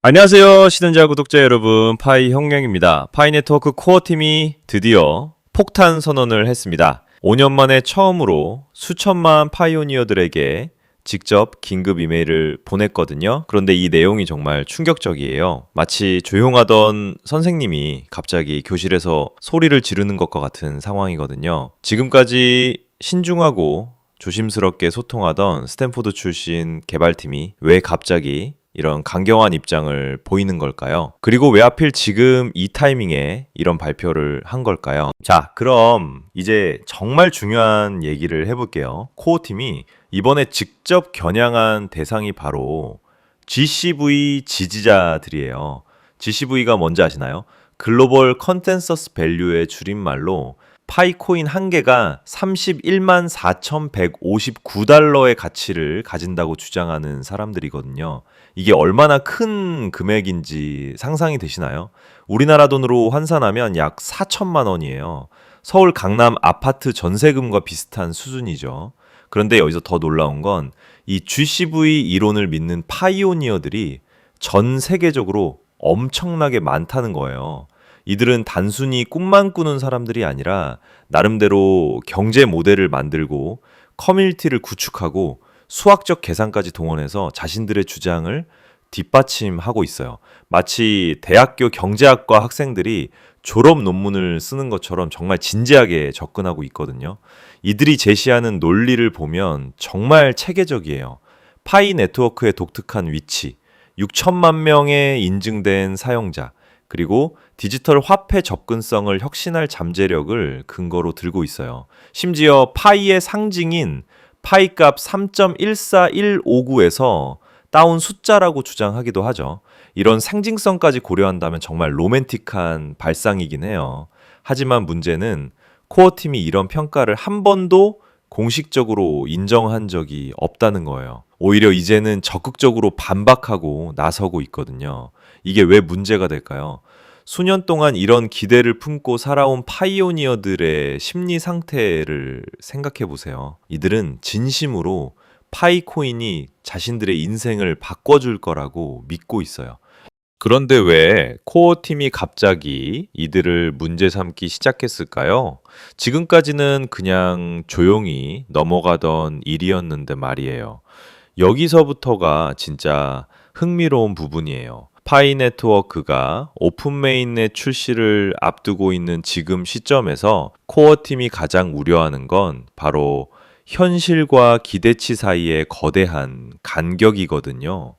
안녕하세요 시청자 구독자 여러분, 파이 형량입니다. 파이 네트워크 코어 팀이 드디어 폭탄 선언을 했습니다. 5년 만에 처음으로 수천만 파이오니어들에게 직접 긴급 이메일을 보냈거든요. 그런데 이 내용이 정말 충격적이에요. 마치 조용하던 선생님이 갑자기 교실에서 소리를 지르는 것과 같은 상황이거든요. 지금까지 신중하고 조심스럽게 소통하던 스탠포드 출신 개발팀이 왜 갑자기 이런 강경한 입장을 보이는 걸까요? 그리고 왜 하필 지금 이 타이밍에 이런 발표를 한 걸까요? 자, 그럼 이제 정말 중요한 얘기를 해볼게요. 코어팀이 이번에 직접 겨냥한 대상이 바로 GCV 지지자들이에요. GCV가 뭔지 아시나요? 글로벌 컨센서스 밸류의 줄임말로 파이코인 한 개가 31만 4,159달러의 가치를 가진다고 주장하는 사람들이거든요. 이게 얼마나 큰 금액인지 상상이 되시나요? 우리나라 돈으로 환산하면 약 4천만 원이에요. 서울 강남 아파트 전세금과 비슷한 수준이죠. 그런데 여기서 더 놀라운 건 이 GCV 이론을 믿는 파이오니어들이 전 세계적으로 엄청나게 많다는 거예요. 이들은 단순히 꿈만 꾸는 사람들이 아니라 나름대로 경제 모델을 만들고 커뮤니티를 구축하고 수학적 계산까지 동원해서 자신들의 주장을 뒷받침하고 있어요. 마치 대학교 경제학과 학생들이 졸업 논문을 쓰는 것처럼 정말 진지하게 접근하고 있거든요. 이들이 제시하는 논리를 보면 정말 체계적이에요. 파이 네트워크의 독특한 위치, 6천만 명의 인증된 사용자, 그리고 디지털 화폐 접근성을 혁신할 잠재력을 근거로 들고 있어요. 심지어 파이의 상징인 파이값 3.14159에서 따온 숫자라고 주장하기도 하죠. 이런 상징성까지 고려한다면 정말 로맨틱한 발상이긴 해요. 하지만 문제는 코어팀이 이런 평가를 한 번도 공식적으로 인정한 적이 없다는 거예요. 오히려 이제는 적극적으로 반박하고 나서고 있거든요. 이게 왜 문제가 될까요? 수년 동안 이런 기대를 품고 살아온 파이오니어들의 심리 상태를 생각해 보세요. 이들은 진심으로 파이코인이 자신들의 인생을 바꿔줄 거라고 믿고 있어요. 그런데 왜 코어팀이 갑자기 이들을 문제 삼기 시작했을까요? 지금까지는 그냥 조용히 넘어가던 일이었는데 말이에요. 여기서부터가 진짜 흥미로운 부분이에요. 파이 네트워크가 오픈 메인넷 출시를 앞두고 있는 지금 시점에서 코어팀이 가장 우려하는 건 바로 현실과 기대치 사이의 거대한 간격이거든요.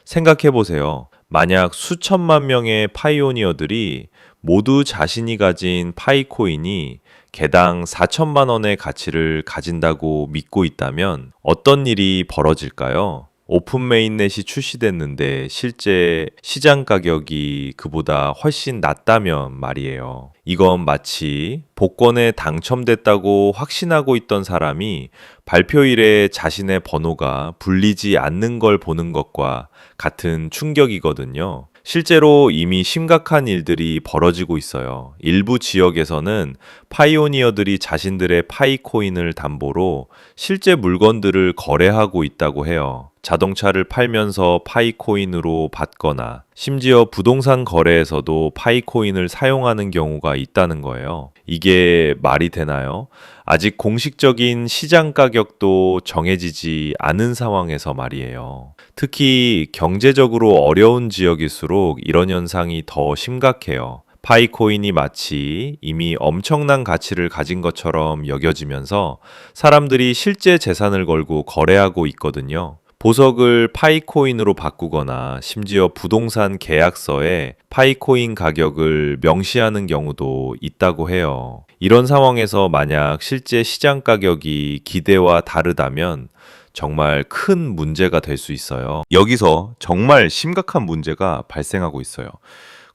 생각해 보세요. 만약 수천만 명의 파이오니어들이 모두 자신이 가진 파이코인이 개당 4천만 원의 가치를 가진다고 믿고 있다면 어떤 일이 벌어질까요? 오픈 메인넷이 출시됐는데 실제 시장 가격이 그보다 훨씬 낮다면 말이에요. 이건 마치 복권에 당첨됐다고 확신하고 있던 사람이 발표일에 자신의 번호가 불리지 않는 걸 보는 것과 같은 충격이거든요. 실제로 이미 심각한 일들이 벌어지고 있어요. 일부 지역에서는 파이오니어들이 자신들의 파이코인을 담보로 실제 물건들을 거래하고 있다고 해요. 자동차를 팔면서 파이코인으로 받거나 심지어 부동산 거래에서도 파이코인을 사용하는 경우가 있다는 거예요. 이게 말이 되나요? 아직 공식적인 시장 가격도 정해지지 않은 상황에서 말이에요. 특히 경제적으로 어려운 지역일수록 이런 현상이 더 심각해요. 파이코인이 마치 이미 엄청난 가치를 가진 것처럼 여겨지면서 사람들이 실제 재산을 걸고 거래하고 있거든요. 보석을 파이코인으로 바꾸거나 심지어 부동산 계약서에 파이코인 가격을 명시하는 경우도 있다고 해요. 이런 상황에서 만약 실제 시장 가격이 기대와 다르다면 정말 큰 문제가 될 수 있어요. 여기서 정말 심각한 문제가 발생하고 있어요.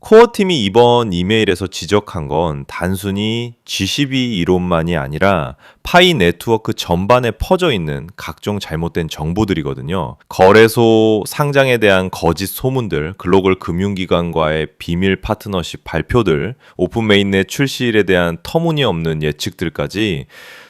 코어팀이 이번 이메일에서 지적한 건 단순히 GCV 이론만이 아니라 파이 네트워크 전반에 퍼져 있는 각종 잘못된 정보들이거든요. 거래소 상장에 대한 거짓 소문들, 글로벌 금융기관과의 비밀 파트너십 발표들, 오픈 메인넷 출시일에 대한 터무니없는 예측들까지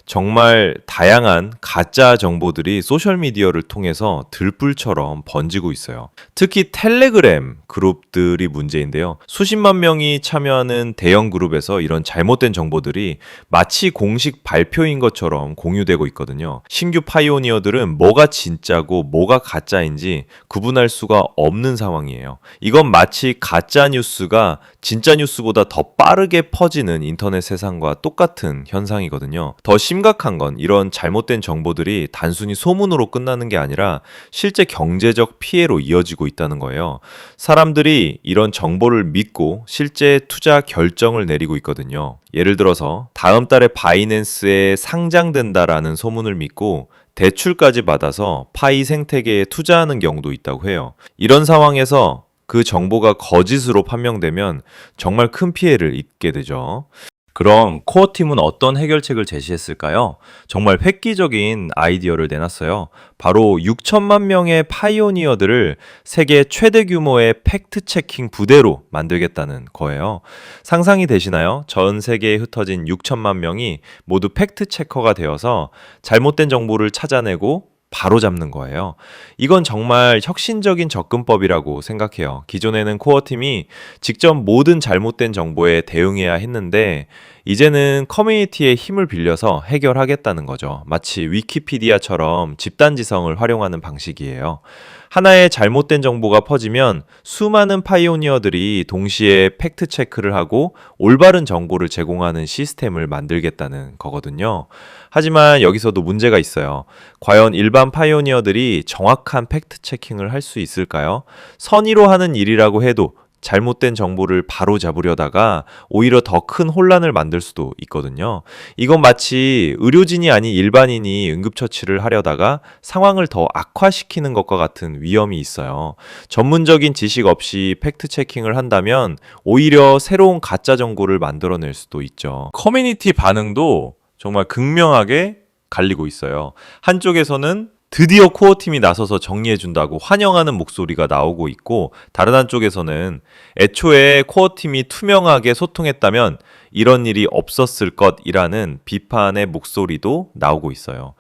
정말 다양한 가짜 정보들이 소셜미디어를 통해서 들불처럼 번지고 있어요. 특히 텔레그램 그룹들이 문제인데요. 수십만 명이 참여하는 대형 그룹에서 이런 잘못된 정보들이 마치 공식 발표인 것처럼 공유되고 있거든요. 신규 파이오니어들은 뭐가 진짜고 뭐가 가짜인지 구분할 수가 없는 상황이에요. 이건 마치 가짜 뉴스가 진짜 뉴스보다 더 빠르게 퍼지는 인터넷 세상과 똑같은 현상이거든요. 더 심각한 건 이런 잘못된 정보들이 단순히 소문으로 끝나는 게 아니라 실제 경제적 피해로 이어지고 있다는 거예요. 사람들이 이런 정보를 믿고 실제 투자 결정을 내리고 있거든요. 예를 들어서 다음 달에 바이낸스에 상장된다라는 소문을 믿고 대출까지 받아서 파이 생태계에 투자하는 경우도 있다고 해요. 이런 상황에서 그 정보가 거짓으로 판명되면 정말 큰 피해를 입게 되죠. 그럼 코어팀은 어떤 해결책을 제시했을까요? 정말 획기적인 아이디어를 내놨어요. 바로 6천만 명의 파이오니어들을 세계 최대 규모의 팩트체킹 부대로 만들겠다는 거예요. 상상이 되시나요? 전 세계에 흩어진 6천만 명이 모두 팩트체커가 되어서 잘못된 정보를 찾아내고 바로 잡는 거예요. 이건 정말 혁신적인 접근법이라고 생각해요. 기존에는 코어팀이 직접 모든 잘못된 정보에 대응해야 했는데 이제는 커뮤니티의 힘을 빌려서 해결하겠다는 거죠. 마치 위키피디아처럼 집단지성을 활용하는 방식이에요. 하나의 잘못된 정보가 퍼지면 수많은 파이오니어들이 동시에 팩트 체크를 하고 올바른 정보를 제공하는 시스템을 만들겠다는 거거든요. 하지만 여기서도 문제가 있어요. 과연 일반 파이오니어들이 정확한 팩트 체킹을 할 수 있을까요? 선의로 하는 일이라고 해도 잘못된 정보를 바로 잡으려다가 오히려 더 큰 혼란을 만들 수도 있거든요. 이건 마치 의료진이 아닌 일반인이 응급처치를 하려다가 상황을 더 악화시키는 것과 같은 위험이 있어요. 전문적인 지식 없이 팩트체킹을 한다면 오히려 새로운 가짜 정보를 만들어낼 수도 있죠. 커뮤니티 반응도 정말 극명하게 갈리고 있어요. 한쪽에서는 드디어 코어팀이 나서서 정리해준다고 환영하는 목소리가 나오고 있고 다른 한쪽에서는 애초에 코어팀이 투명하게 소통했다면 이런 일이 없었을 것이라는 비판의 목소리도 나오고 있어요.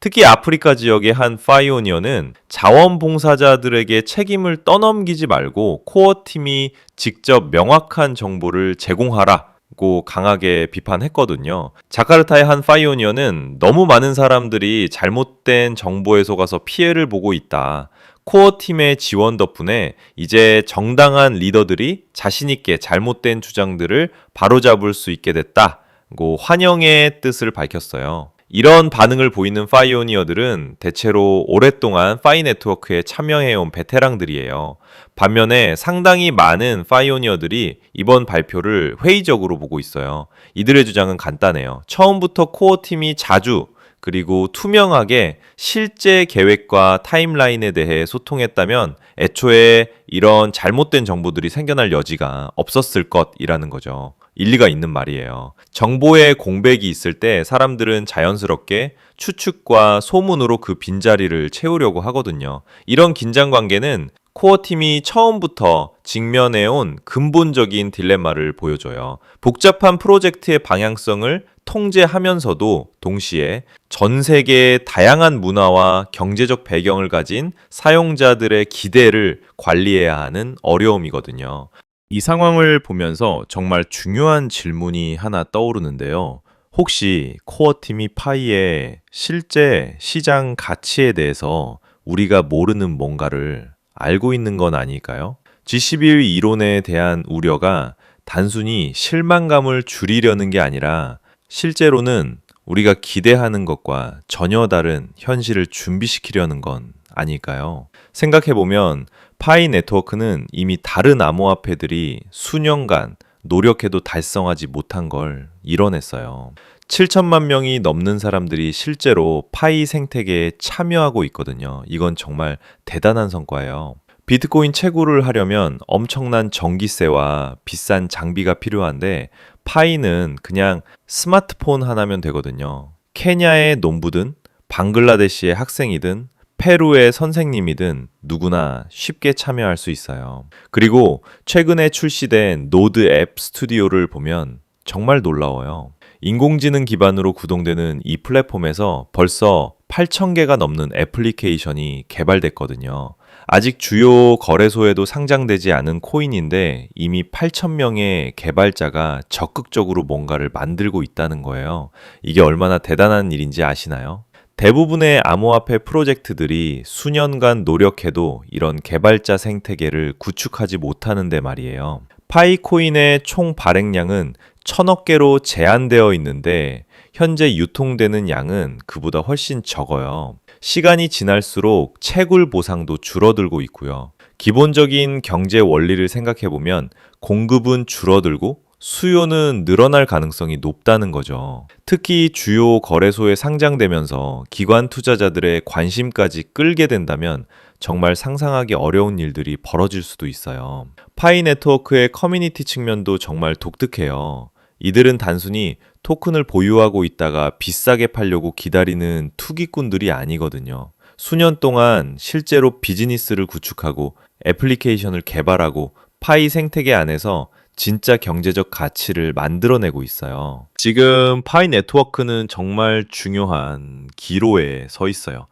특히 아프리카 지역의 한 파이오니어는 자원봉사자들에게 책임을 떠넘기지 말고 코어팀이 직접 명확한 정보를 제공하라 고 강하게 비판했거든요. 자카르타의 한 파이오니어는 너무 많은 사람들이 잘못된 정보에 속아서 피해를 보고 있다. 코어팀의 지원 덕분에 이제 정당한 리더들이 자신있게 잘못된 주장들을 바로잡을 수 있게 됐다고 환영의 뜻을 밝혔어요. 이런 반응을 보이는 파이오니어들은 대체로 오랫동안 파이 네트워크에 참여해온 베테랑들이에요. 반면에 상당히 많은 파이오니어들이 이번 발표를 회의적으로 보고 있어요. 이들의 주장은 간단해요. 처음부터 코어팀이 자주 그리고 투명하게 실제 계획과 타임라인에 대해 소통했다면 애초에 이런 잘못된 정보들이 생겨날 여지가 없었을 것이라는 거죠. 일리가 있는 말이에요. 정보의 공백이 있을 때 사람들은 자연스럽게 추측과 소문으로 그 빈자리를 채우려고 하거든요. 이런 긴장 관계는 코어팀이 처음부터 직면해온 근본적인 딜레마를 보여줘요. 복잡한 프로젝트의 방향성을 통제하면서도 동시에 전 세계의 다양한 문화와 경제적 배경을 가진 사용자들의 기대를 관리해야 하는 어려움이거든요. 이 상황을 보면서 정말 중요한 질문이 하나 떠오르는데요. 혹시 코어팀이 파이의 실제 시장 가치에 대해서 우리가 모르는 뭔가를 알고 있는 건 아닐까요? G11 이론에 대한 우려가 단순히 실망감을 줄이려는 게 아니라 실제로는 우리가 기대하는 것과 전혀 다른 현실을 준비시키려는 건 아닐까요? 생각해보면 파이 네트워크는 이미 다른 암호화폐들이 수년간 노력해도 달성하지 못한 걸 이뤄냈어요. 7천만 명이 넘는 사람들이 실제로 파이 생태계에 참여하고 있거든요. 이건 정말 대단한 성과예요. 비트코인 채굴을 하려면 엄청난 전기세와 비싼 장비가 필요한데 파이는 그냥 스마트폰 하나면 되거든요. 케냐의 농부든 방글라데시의 학생이든 페루의 선생님이든 누구나 쉽게 참여할 수 있어요. 그리고 최근에 출시된 노드 앱 스튜디오를 보면 정말 놀라워요. 인공지능 기반으로 구동되는 이 플랫폼에서 벌써 8,000개가 넘는 애플리케이션이 개발됐거든요. 아직 주요 거래소에도 상장되지 않은 코인인데 이미 8,000명의 개발자가 적극적으로 뭔가를 만들고 있다는 거예요. 이게 얼마나 대단한 일인지 아시나요? 대부분의 암호화폐 프로젝트들이 수년간 노력해도 이런 개발자 생태계를 구축하지 못하는데 말이에요. 파이코인의 총 발행량은 1,000억 개로 제한되어 있는데 현재 유통되는 양은 그보다 훨씬 적어요. 시간이 지날수록 채굴 보상도 줄어들고 있고요. 기본적인 경제 원리를 생각해보면 공급은 줄어들고 수요는 늘어날 가능성이 높다는 거죠. 특히 주요 거래소에 상장되면서 기관 투자자들의 관심까지 끌게 된다면 정말 상상하기 어려운 일들이 벌어질 수도 있어요. 파이 네트워크의 커뮤니티 측면도 정말 독특해요. 이들은 단순히 토큰을 보유하고 있다가 비싸게 팔려고 기다리는 투기꾼들이 아니거든요. 수년 동안 실제로 비즈니스를 구축하고 애플리케이션을 개발하고 파이 생태계 안에서 진짜 경제적 가치를 만들어내고 있어요. 지금 파이 네트워크는 정말 중요한 기로에 서 있어요.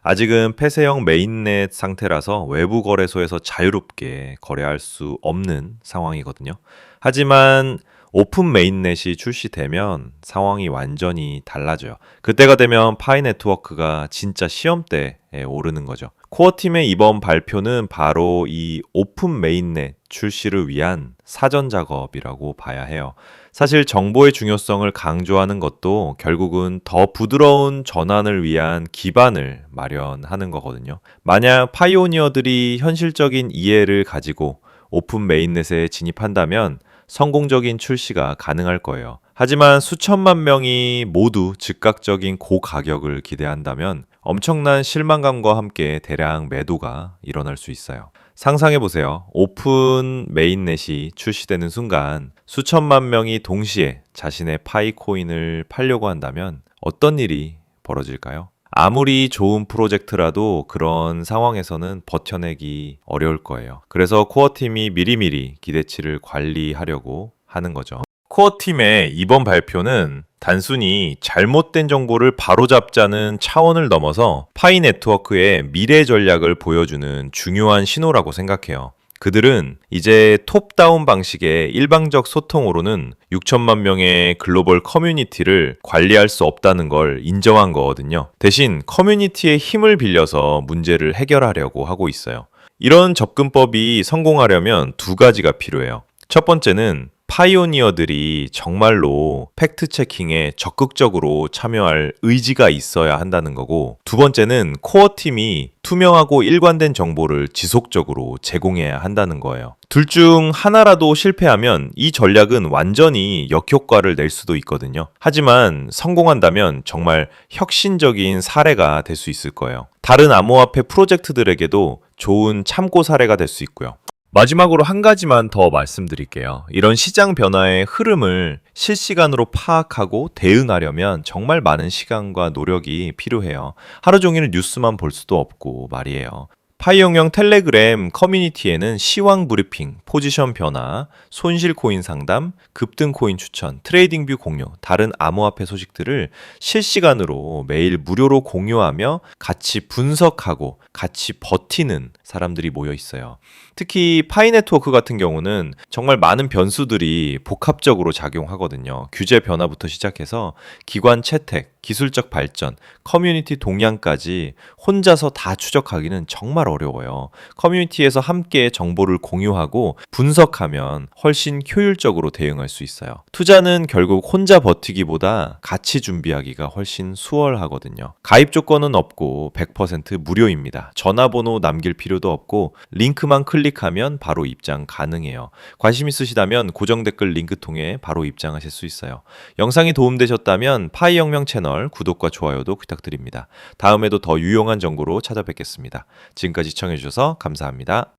아직은 폐쇄형 메인넷 상태라서 외부 거래소에서 자유롭게 거래할 수 없는 상황이거든요. 하지만 오픈 메인넷이 출시되면 상황이 완전히 달라져요. 그때가 되면 파이 네트워크가 진짜 시험대에 오르는 거죠. 코어팀의 이번 발표는 바로 이 오픈 메인넷 출시를 위한 사전 작업이라고 봐야 해요. 사실 정보의 중요성을 강조하는 것도 결국은 더 부드러운 전환을 위한 기반을 마련하는 거거든요. 만약 파이오니어들이 현실적인 이해를 가지고 오픈 메인넷에 진입한다면 성공적인 출시가 가능할 거예요. 하지만 수천만 명이 모두 즉각적인 고가격을 기대한다면 엄청난 실망감과 함께 대량 매도가 일어날 수 있어요. 상상해보세요. 오픈 메인넷이 출시되는 순간 수천만 명이 동시에 자신의 파이코인을 팔려고 한다면 어떤 일이 벌어질까요? 아무리 좋은 프로젝트라도 그런 상황에서는 버텨내기 어려울 거예요. 그래서 코어팀이 미리미리 기대치를 관리하려고 하는 거죠. 코어팀의 이번 발표는 단순히 잘못된 정보를 바로잡자는 차원을 넘어서 파이 네트워크의 미래 전략을 보여주는 중요한 신호라고 생각해요. 그들은 이제 톱다운 방식의 일방적 소통으로는 6천만 명의 글로벌 커뮤니티를 관리할 수 없다는 걸 인정한 거거든요. 대신 커뮤니티의 힘을 빌려서 문제를 해결하려고 하고 있어요. 이런 접근법이 성공하려면 두 가지가 필요해요. 첫 번째는 파이오니어들이 정말로 팩트체킹에 적극적으로 참여할 의지가 있어야 한다는 거고, 두 번째는 코어팀이 투명하고 일관된 정보를 지속적으로 제공해야 한다는 거예요. 둘 중 하나라도 실패하면 이 전략은 완전히 역효과를 낼 수도 있거든요. 하지만 성공한다면 정말 혁신적인 사례가 될 수 있을 거예요. 다른 암호화폐 프로젝트들에게도 좋은 참고 사례가 될 수 있고요. 마지막으로 한 가지만 더 말씀드릴게요. 이런 시장 변화의 흐름을 실시간으로 파악하고 대응하려면 정말 많은 시간과 노력이 필요해요. 하루 종일 뉴스만 볼 수도 없고 말이에요. 파이용형 텔레그램 커뮤니티에는 시황 브리핑, 포지션 변화, 손실 코인 상담, 급등 코인 추천, 트레이딩 뷰 공유, 다른 암호화폐 소식들을 실시간으로 매일 무료로 공유하며 같이 분석하고 같이 버티는 사람들이 모여 있어요. 특히 파이 네트워크 같은 경우는 정말 많은 변수들이 복합적으로 작용하거든요. 규제 변화부터 시작해서 기관 채택, 기술적 발전, 커뮤니티 동향까지 혼자서 다 추적하기는 정말 어려워요. 커뮤니티에서 함께 정보를 공유하고 분석하면 훨씬 효율적으로 대응할 수 있어요. 투자는 결국 혼자 버티기보다 같이 준비하기가 훨씬 수월하거든요. 가입 조건은 없고 100% 무료입니다. 전화번호 남길 필요도 없고 링크만 클릭하면 바로 입장 가능해요. 관심 있으시다면 고정 댓글 링크 통해 바로 입장하실 수 있어요. 영상이 도움되셨다면 파이혁명 채널 구독과 좋아요도 부탁드립니다. 다음에도 더 유용한 정보로 찾아뵙겠습니다. 지금까지 시청해주셔서 감사합니다.